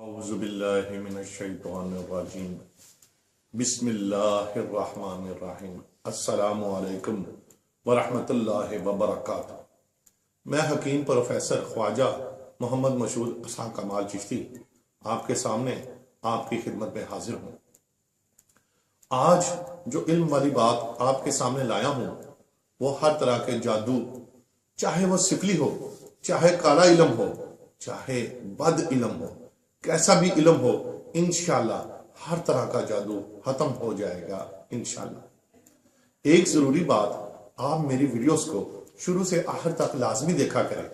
اعوذ باللہ من الشیطان الرجیم بسم اللہ الرحمن الرحیم السلام علیکم ورحمۃ اللہ وبرکاتہ۔ میں حکیم پروفیسر خواجہ محمد مشہور احسان کمال چشتی آپ کے سامنے آپ کی خدمت میں حاضر ہوں۔ آج جو علم والی بات آپ کے سامنے لایا ہوں وہ ہر طرح کے جادو، چاہے وہ سفلی ہو، چاہے کالا علم ہو، چاہے بد علم ہو، کیسا بھی علم ہو، انشاءاللہ ہر طرح کا جادو ختم ہو جائے گا انشاءاللہ۔ ایک ضروری بات، آپ میری ویڈیوز کو شروع سے آخر تک لازمی دیکھا کریں۔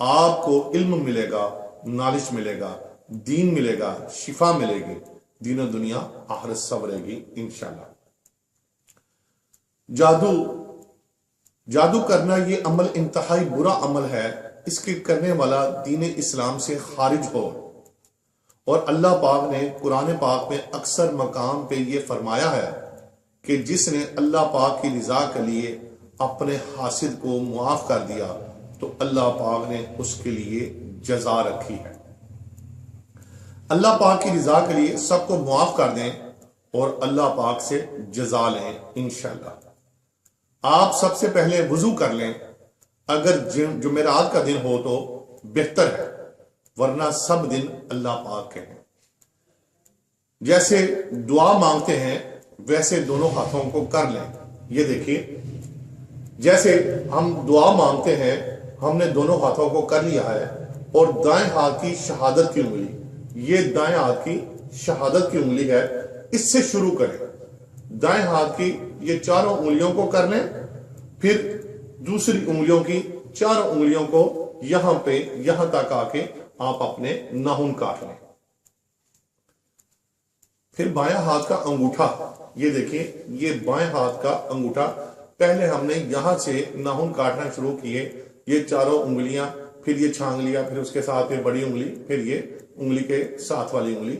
آپ کو علم ملے گا، نالج ملے گا، دین ملے گا، شفا ملے گی، دین و دنیا آخرت سنورے گی انشاءاللہ۔ جادو کرنا یہ عمل انتہائی برا عمل ہے۔ اس کے کرنے والا دین اسلام سے خارج ہو، اور اللہ پاک نے قرآن پاک میں اکثر مقام پہ یہ فرمایا ہے کہ جس نے اللہ پاک کی رضا کے لیے اپنے حاسد کو معاف کر دیا تو اللہ پاک نے اس کے لیے جزا رکھی ہے۔ اللہ پاک کی رضا کے لیے سب کو معاف کر دیں اور اللہ پاک سے جزا لیں انشاءاللہ۔ آپ سب سے پہلے وضو کر لیں، اگر جمعرات کا دن ہو تو بہتر ہے، ورنہ سب دن اللہ پاک کے ہیں۔ جیسے دعا مانگتے ہیں ویسے دونوں ہاتھوں کو کر لیں۔ یہ دیکھیے، جیسے ہم دعا مانگتے ہیں ہم نے دونوں ہاتھوں کو کر لیا ہے، اور دائیں ہاتھ کی شہادت کی انگلی، یہ دائیں ہاتھ کی شہادت کی انگلی ہے، اس سے شروع کریں۔ دائیں ہاتھ کی یہ چاروں انگلیوں کو کر لیں، پھر دوسری انگلیوں کی چاروں انگلیوں کو یہاں پہ یہاں تک آ کے آپ اپنے ناخن کاٹ لیں۔ پھر بائیں ہاتھ کا انگوٹھا، یہ دیکھیں، یہ بائیں ہاتھ کا انگوٹھا، پہلے ہم نے یہاں سے ناخن کاٹنا شروع کیے، یہ چاروں انگلیاں، پھر یہ چھانگ لیا، پھر اس کے ساتھ یہ بڑی انگلی، پھر یہ انگلی کے ساتھ والی انگلی،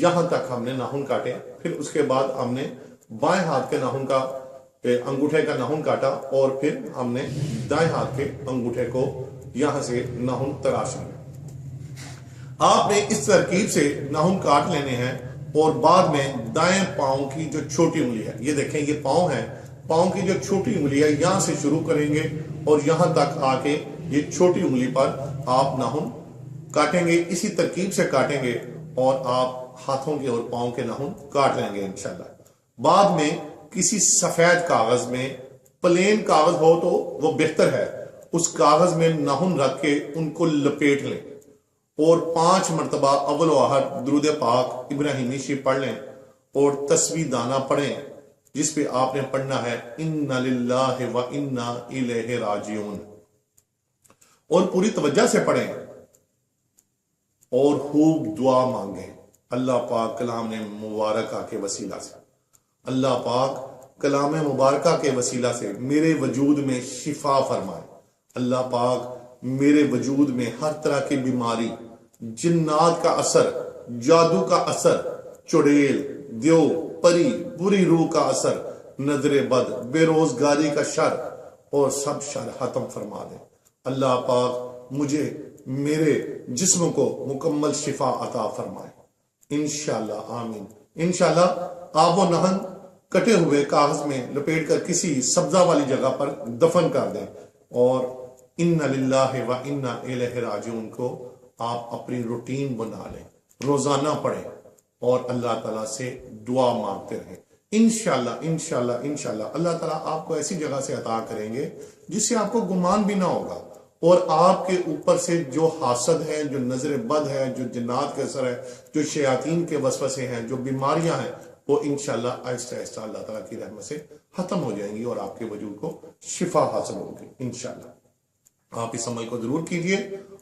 یہاں تک ہم نے ناخن کاٹے۔ پھر اس کے بعد ہم نے بائیں ہاتھ کے ناخن کا انگوٹھے کا ناخن کاٹا، اور پھر ہم نے دائیں ہاتھ کے انگوٹھے کو یہاں سے ناخن تراش لیا۔ آپ نے اس ترکیب سے ناخن کاٹ لینے ہیں، اور بعد میں دائیں پاؤں کی جو چھوٹی انگلی ہے، یہ دیکھیں یہ پاؤں ہے، پاؤں کی جو چھوٹی انگلی ہے یہاں سے شروع کریں گے اور یہاں تک آ کے یہ چھوٹی انگلی پر آپ ناخن کاٹیں گے، اسی ترکیب سے کاٹیں گے، اور آپ ہاتھوں کے اور پاؤں کے ناخن کاٹ لیں گے انشاءاللہ۔ بعد میں کسی سفید کاغذ میں، پلین کاغذ ہو تو وہ بہتر ہے، اس کاغذ میں ناخن رکھ کے ان کو لپیٹ لیں، اور 5 مرتبہ اول و آخر درود پاک ابراہیمی شریف پڑھ لیں، اور تسبیح دانہ پڑھیں، جس پہ آپ نے پڑھنا ہے اِنَّ لِلَّهِ وَإِنَّا إِلَيْهِ راجعون، اور پوری توجہ سے پڑھیں، اور خوب دعا مانگیں۔ اللہ پاک کلام مبارکہ کے وسیلہ سے، اللہ پاک کلام مبارکہ کے وسیلہ سے میرے وجود میں شفا فرمائے۔ اللہ پاک میرے وجود میں ہر طرح کی بیماری، جنات کا اثر، جادو کا اثر، چڑیل، دیو، پری، بری روح کا اثر، نظر بد، بے روزگاری کا شر، اور سب شر ختم فرما دے۔ اللہ پاک مجھے میرے جسم کو مکمل شفا عطا فرمائے انشاءاللہ، آمین۔ انشاءاللہ آپ وہ ناخن کٹے ہوئے کاغذ میں لپیٹ کر کسی سبزہ والی جگہ پر دفن کر دیں، اور اِنَّ لِلَّهِ وَإِنَّا إِلَيْهِ راجعون کو آپ اپنی روٹین بنا لیں، روزانہ پڑھیں، اور اللہ تعالیٰ سے دعا مانگتے رہیں۔ انشاءاللہ انشاءاللہ انشاءاللہ اللہ تعالیٰ آپ کو ایسی جگہ سے عطا کریں گے جس سے آپ کو گمان بھی نہ ہوگا، اور آپ کے اوپر سے جو حاسد ہے، جو نظر بد ہے، جو جنات کے اثر ہے، جو شیاطین کے وسوسے ہیں، جو بیماریاں ہیں، وہ انشاءاللہ آہستہ آہستہ اللہ تعالیٰ کی رحمت سے ختم ہو جائیں گی، اور آپ کے وجود کو شفا حاصل ہوگی انشاءاللہ۔ آپ اس عمل کو ضرور کیجئے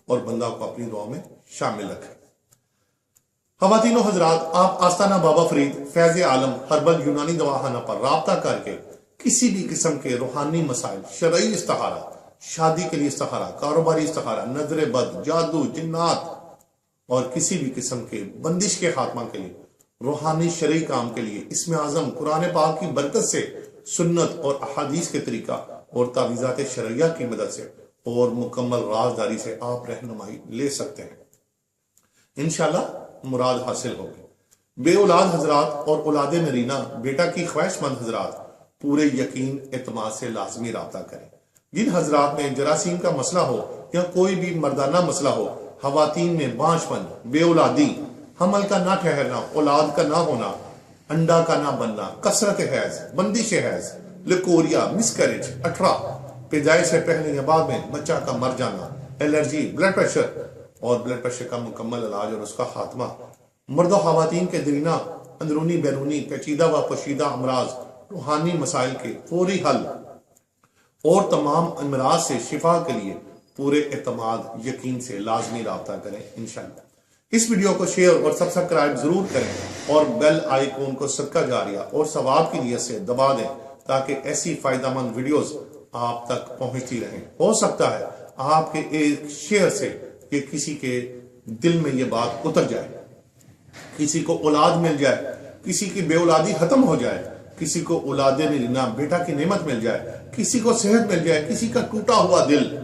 اور بندہ کو اپنی دعا میں شامل رکھیں۔ خواتین و حضرات، آپ آستانہ بابا فرید فیض عالم ہربل یونانی دواخانہ پر رابطہ کر کے کسی بھی قسم کے روحانی مسائل، شرعی استخارہ، شادی کے لیے استخارہ، کاروباری استخارہ، نظر بد، جادو، جنات، اور کسی بھی قسم کے بندش کے خاتمہ کے لیے، روحانی شرعی کام کے لیے، اسم اعظم قرآن پاک کی برکت سے، سنت اور احادیث کے طریقہ اور تعویذات شرعیہ کی مدد سے اور مکمل رازداری سے آپ رہنمائی لے سکتے ہیں۔ انشاءاللہ مراد حاصل ہوگی۔ بے اولاد حضرات اور اولاد نرینہ بیٹا کی خواہش مند حضرات پورے یقین اعتماد سے لازمی رابطہ کریں۔ جن حضرات میں جراثیم کا مسئلہ ہو یا کوئی بھی مردانہ مسئلہ ہو، خواتین میں بانجھ پن، بے اولادی، حمل کا نہ ٹھہرنا، اولاد کا نہ ہونا، انڈا کا نہ بننا، کثرت حیض، بندش حیض، لیکوریا، مسکریج، 18 پیدائش سے پہلے یا بعد میں بچہ کا مر جانا، الرجی، بلڈ پریشر اور بلڈ پریشر کا مکمل علاج اور اس کا خاتمہ، مرد و خواتین کے درینہ اندرونی بیرونی پیچیدہ و پوشیدہ امراض، روحانی مسائل کے فوری حل اور تمام امراض سے شفا کے لیے پورے اعتماد یقین سے لازمی رابطہ کریں انشاءاللہ۔ اس ویڈیو کو شیئر اور سبسکرائب ضرور کریں اور بیل آئیکن کو صدقہ جاریہ اور ثواب کی نیت سے دبا دیں تاکہ ایسی فائدہ مند ویڈیوز آپ تک پہنچتی رہیں۔ ہو سکتا ہے آپ کے ایک شیئر سے کہ کسی کے دل میں یہ بات اتر جائے، کسی کو اولاد مل جائے، کسی کی بے اولادی ختم ہو جائے، کسی کو اولاد نرینہ بیٹا کی نعمت مل جائے، کسی کو صحت مل جائے، کسی کا ٹوٹا ہوا دل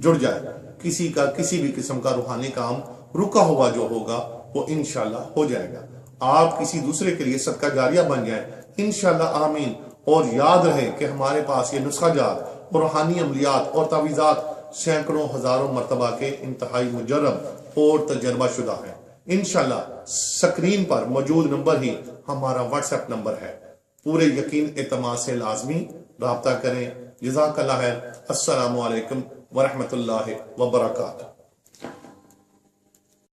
جڑ جائے، کسی کا کسی بھی قسم کا روحانی کام رکا ہوا جو ہوگا وہ انشاءاللہ ہو جائے گا۔ آپ کسی دوسرے کے لیے صدقہ جاریہ بن جائیں انشاءاللہ آمین۔ اور یاد رہے کہ ہمارے پاس یہ نسخہ جات اور روحانی عملیات اور تعویذات سینکڑوں ہزاروں مرتبہ کے انتہائی مجرب اور تجربہ شدہ ہیں۔ انشاءاللہ سکرین پر موجود نمبر ہی ہمارا واٹس ایپ نمبر ہے۔ پورے یقین اعتماد سے لازمی رابطہ کریں۔ جزاک اللہ خیر۔ السلام علیکم ورحمۃ اللہ وبرکاتہ۔